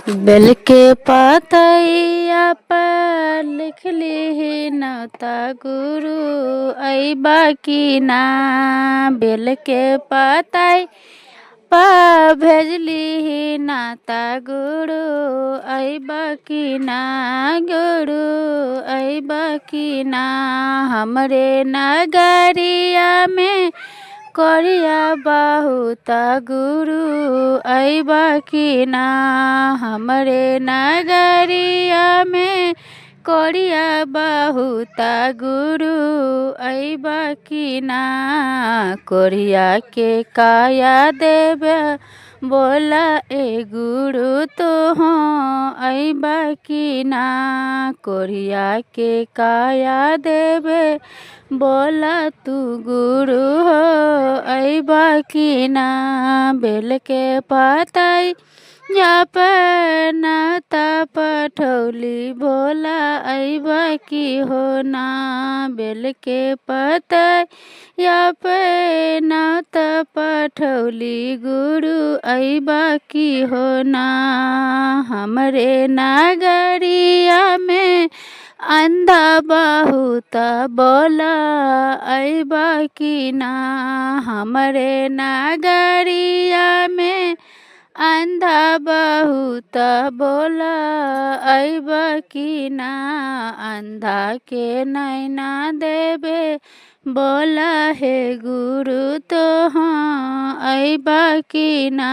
बेल के पतैया पर लिख ली नौता गुरु अइबा की ना। बेल के पतैया पर भेजली नाता गुरु अइबा की ना। गुरु अइबा की ना। हमरे नगरिया में कोरिया बहुत गुरु अइबा की ना। हमरे नगरिया में कोरिया बहुत गुरु अइबा की ना। कोरिया के काया देवे बोला ए गुरु तो अइबा की ना। कोरिया के काया देवे बोला तू गुरु हो अइबा की ना। बेल के पतैया पर नाता पठौली बोला अइबा की हो ना। बेल के पतैया पर नाता पठौली गुरु अइबा की हो ना। हमरे नगरिया में अंधा बहुत बोला अइबा की ना। हमरे नगरिया में अंधा बहुत बोला अइबा की ना। अंधा के नैना देवे बोला हे गुरु तो अइबा की ना।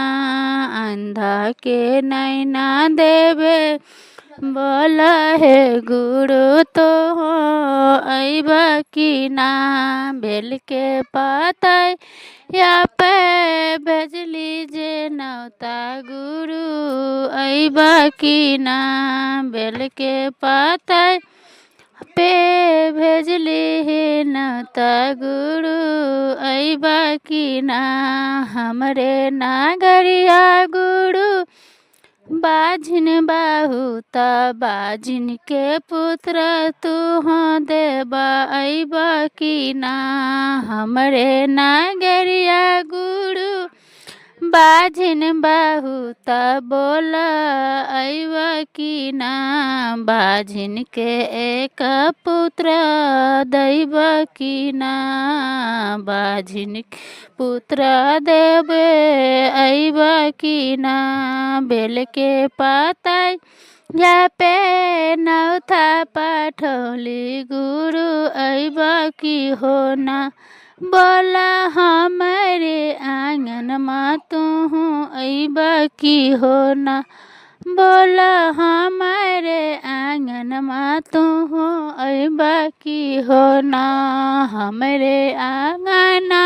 अंधा के नैना देवे बोला हे गुरु तो अइबा की ना। बेल के पतैया पे भेजली जे नौता गुरु अइबा की ना। बेल के पतैया पे भेजली नौता गुरु अइबा की ना। हमरे नगरिया गुरु बाझिन बहुत बाझिन के पुत्र तू देबा अइबा की ना। हमरे नगरिया गुरु बाझिन बहुत बोला अइबा की ना। बाझिन के एक पुत्र दैबा की ना। बाझिन के पुत्र देवे अइबा की ना। बेल के पतैया पे नौता पठौली गुरु अइबा की हो ना। बोला हमरे आंगन में तू अइबा की हो ना। बोला हमारे आंगन में तू अइबा की हो ना। हमरे आंगना